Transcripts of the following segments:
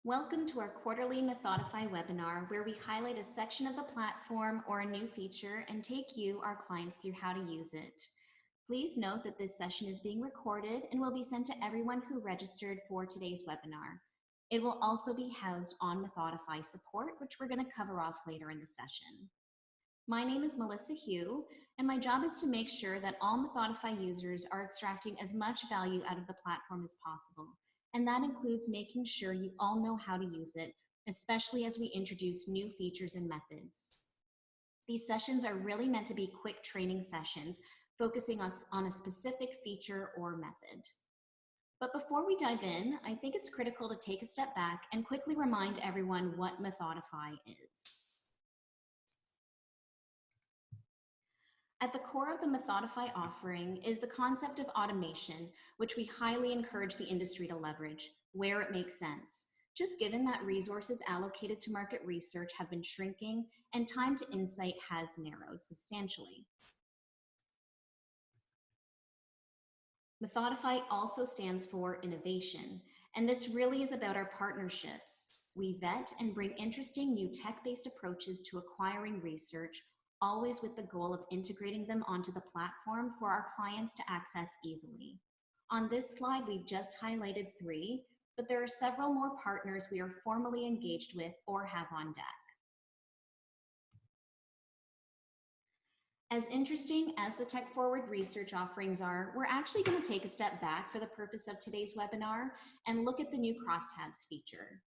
Welcome to our quarterly Methodify webinar, where we highlight a section of the platform or a new feature and take you, our clients, through how to use it. Please note that this session is being recorded and will be sent to everyone who registered for today's webinar. It will also be housed on Methodify support, which we're going to cover off later in the session. My name is Melissa Hugh, and my job is to make sure that all Methodify users are extracting as much value out of the platform as possible. And that includes making sure you all know how to use it, especially as we introduce new features and methods. These sessions are really meant to be quick training sessions, focusing us on a specific feature or method. But before we dive in, I think it's critical to take a step back and quickly remind everyone what Methodify is. At the core of the Methodify offering is the concept of automation, which we highly encourage the industry to leverage where it makes sense, just given that resources allocated to market research have been shrinking and time to insight has narrowed substantially. Methodify also stands for innovation, and this really is about our partnerships. We vet and bring interesting new tech-based approaches to acquiring research, always with the goal of integrating them onto the platform for our clients to access easily. On this slide, we've just highlighted 3, but there are several more partners we are formally engaged with or have on deck. As interesting as the tech-forward research offerings are, we're actually going to take a step back for the purpose of today's webinar and look at the new Crosstabs feature.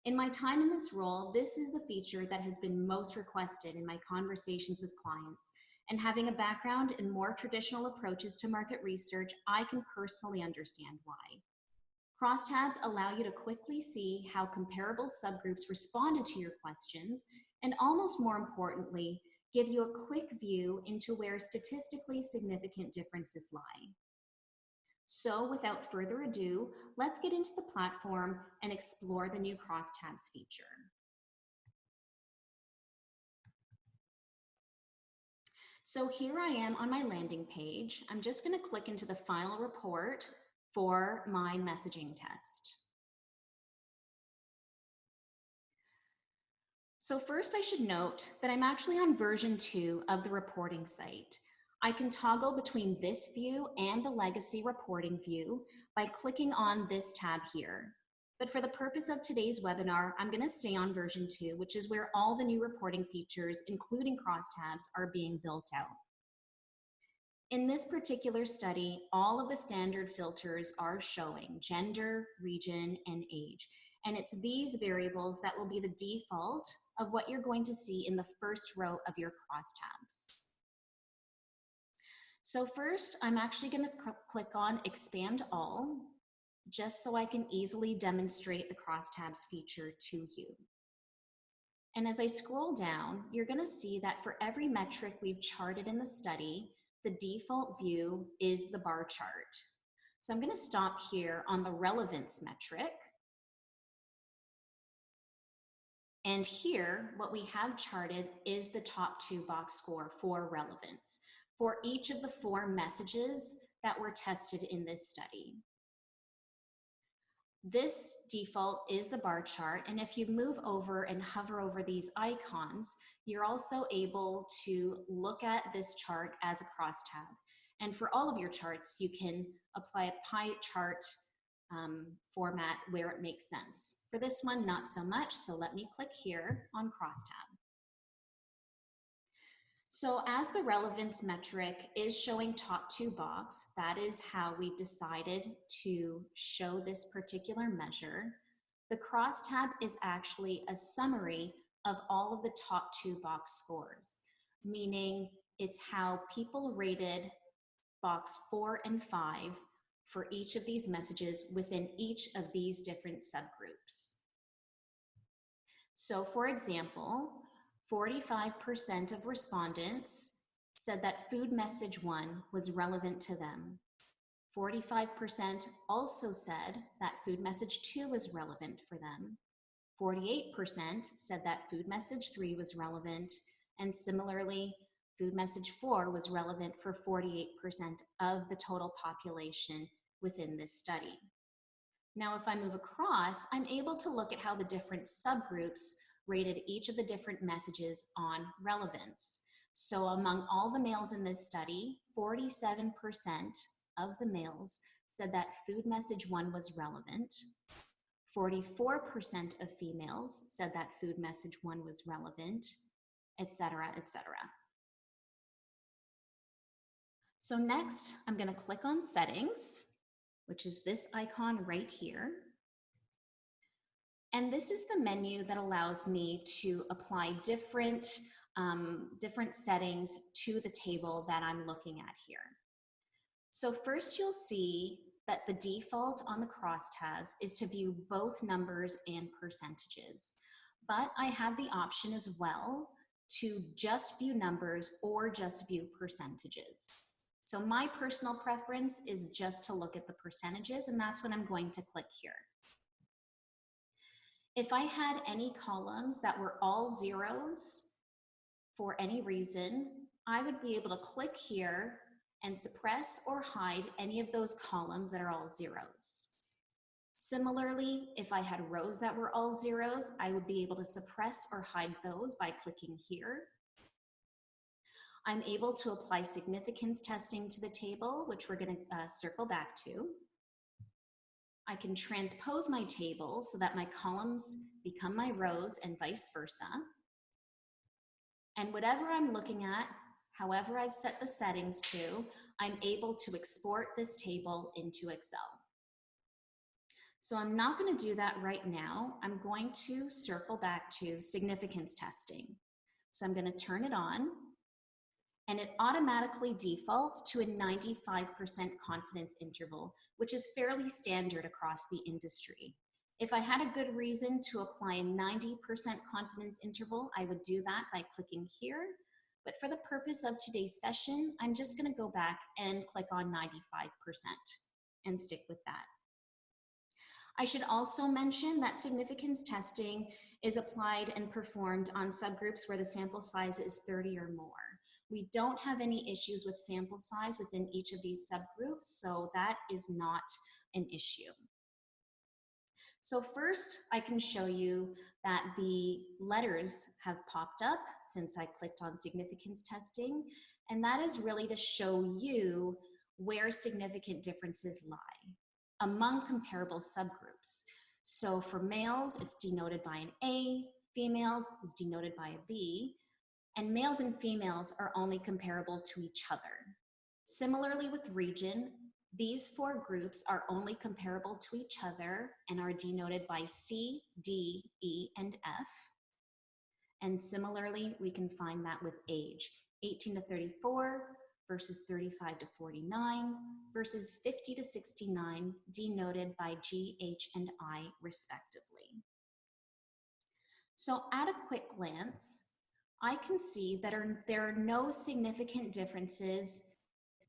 In my time in this role, this is the feature that has been most requested in my conversations with clients. And having a background in more traditional approaches to market research, I can personally understand why. Crosstabs allow you to quickly see how comparable subgroups responded to your questions, and almost more importantly, give you a quick view into where statistically significant differences lie. So without further ado, let's get into the platform and explore the new Crosstabs feature. So here I am on my landing page. I'm just going to click into the final report for my messaging test. So first I should note that I'm actually on version 2 of the reporting site. I can toggle between this view and the legacy reporting view by clicking on this tab here. But for the purpose of today's webinar, I'm going to stay on version 2, which is where all the new reporting features, including Crosstabs, are being built out. In this particular study, all of the standard filters are showing gender, region, and age. And it's these variables that will be the default of what you're going to see in the first row of your Crosstabs. So first, I'm actually going to click on Expand All, just so I can easily demonstrate the Crosstabs feature to you. And as I scroll down, you're going to see that for every metric we've charted in the study, the default view is the bar chart. So I'm going to stop here on the relevance metric. And here, what we have charted is the top 2 box score for relevance for each of the 4 messages that were tested in this study. This default is the bar chart, and if you move over and hover over these icons, you're also able to look at this chart as a crosstab. And for all of your charts, you can apply a pie chart format where it makes sense. For this one, not so much, so let me click here on Crosstab. So as the relevance metric is showing top 2 box, that is how we decided to show this particular measure. The crosstab is actually a summary of all of the top 2 box scores, meaning it's how people rated box 4 and 5 for each of these messages within each of these different subgroups. So for example, 45% of respondents said that food message 1 was relevant to them. 45% also said that food message 2 was relevant for them. 48% said that food message 3 was relevant, and similarly, food message 4 was relevant for 48% of the total population within this study. Now, if I move across, I'm able to look at how the different subgroups rated each of the different messages on relevance. So among all the males in this study, 47% of the males said that food message 1 was relevant. 44% of females said that food message 1 was relevant, etc., etc. So next, I'm going to click on Settings, which is this icon right here. And this is the menu that allows me to apply different settings to the table that I'm looking at here. So first you'll see that the default on the crosstabs is to view both numbers and percentages. But I have the option as well to just view numbers or just view percentages. So my personal preference is just to look at the percentages, and that's what I'm going to click here. If I had any columns that were all zeros for any reason, I would be able to click here and suppress or hide any of those columns that are all zeros. Similarly, if I had rows that were all zeros, I would be able to suppress or hide those by clicking here. I'm able to apply significance testing to the table, which we're going to circle back to. I can transpose my table so that my columns become my rows and vice versa. And whatever I'm looking at, however I've set the settings to, I'm able to export this table into Excel. So I'm not going to do that right now. I'm going to circle back to significance testing. So I'm going to turn it on, and it automatically defaults to a 95% confidence interval, which is fairly standard across the industry. If I had a good reason to apply a 90% confidence interval, I would do that by clicking here. But for the purpose of today's session, I'm just going to go back and click on 95% and stick with that. I should also mention that significance testing is applied and performed on subgroups where the sample size is 30 or more. We don't have any issues with sample size within each of these subgroups, so that is not an issue. So first, I can show you that the letters have popped up since I clicked on significance testing, and that is really to show you where significant differences lie among comparable subgroups. So for males, it's denoted by an A, females is denoted by a B, and males and females are only comparable to each other. Similarly with region, these four groups are only comparable to each other and are denoted by C, D, E, and F. And similarly, we can find that with age, 18 to 34 versus 35 to 49 versus 50 to 69, denoted by G, H, and I respectively. So at a quick glance, I can see that there are no significant differences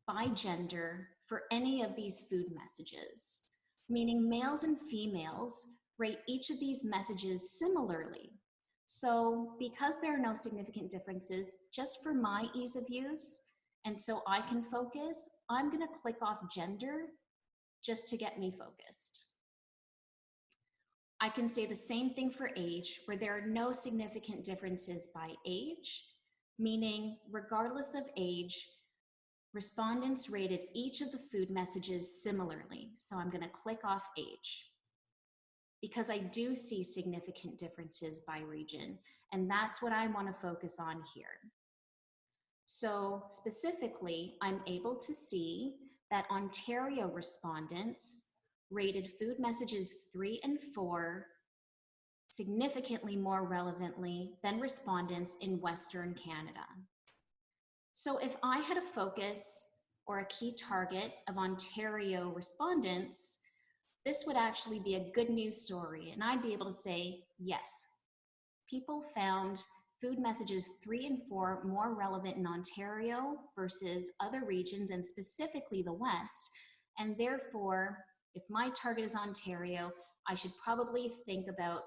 by gender for any of these food messages, meaning males and females rate each of these messages similarly. So because there are no significant differences, just for my ease of use, and so I can focus, I'm going to click off gender just to get me focused. I can say the same thing for age, where there are no significant differences by age, meaning regardless of age, respondents rated each of the food messages similarly. So I'm going to click off age because I do see significant differences by region, and that's what I want to focus on here. So specifically, I'm able to see that Ontario respondents rated food messages 3 and 4 significantly more relevantly than respondents in Western Canada. So if I had a focus or a key target of Ontario respondents, this would actually be a good news story, and I'd be able to say, yes, people found food messages 3 and 4 more relevant in Ontario versus other regions, and specifically the West, and therefore, if my target is Ontario, I should probably think about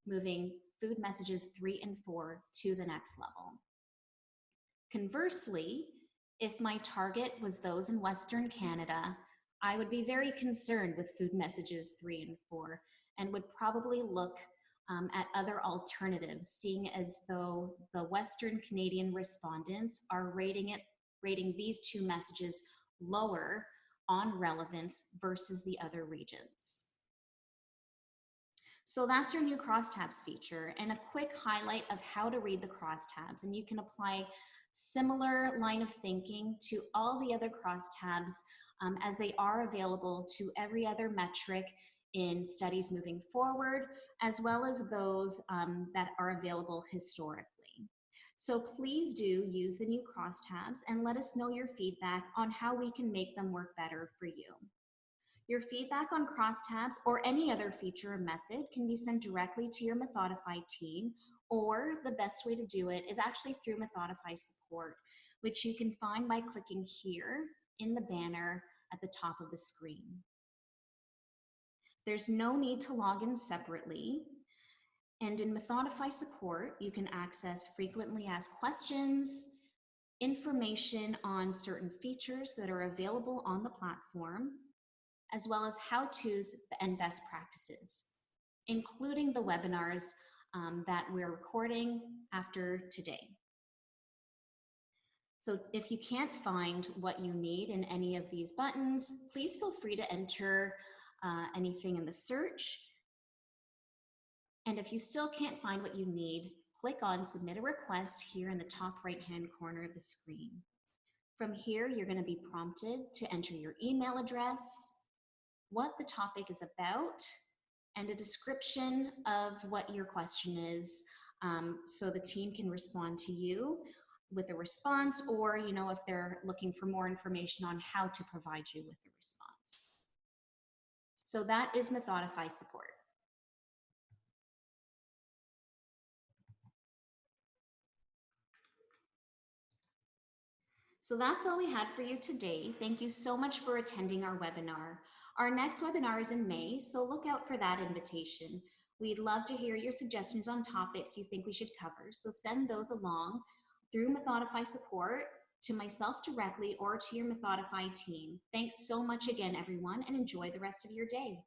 moving food messages 3 and 4 to the next level. Conversely, if my target was those in Western Canada, I would be very concerned with food messages 3 and 4 and would probably look at other alternatives, seeing as though the Western Canadian respondents are rating these two messages lower on relevance versus the other regions. So that's your new crosstabs feature and a quick highlight of how to read the crosstabs. And you can apply similar line of thinking to all the other crosstabs as they are available to every other metric in studies moving forward, as well as those that are available historically. So please do use the new crosstabs and let us know your feedback on how we can make them work better for you. Your feedback on crosstabs or any other feature or method can be sent directly to your Methodify team, or the best way to do it is actually through Methodify support, which you can find by clicking here in the banner at the top of the screen. There's no need to log in separately. And in Methodify support, you can access frequently asked questions, information on certain features that are available on the platform, as well as how-tos and best practices, including the webinars that we're recording after today. So if you can't find what you need in any of these buttons, please feel free to enter anything in the search. And if you still can't find what you need, click on Submit a Request here in the top right-hand corner of the screen. From here, you're going to be prompted to enter your email address, what the topic is about, and a description of what your question is, so the team can respond to you with a response, or if they're looking for more information on how to provide you with a response. So that is Methodify support. So that's all we had for you today. Thank you so much for attending our webinar. Our next webinar is in May, so look out for that invitation. We'd love to hear your suggestions on topics you think we should cover, so send those along through Methodify support to myself directly or to your Methodify team. Thanks so much again, everyone, and enjoy the rest of your day.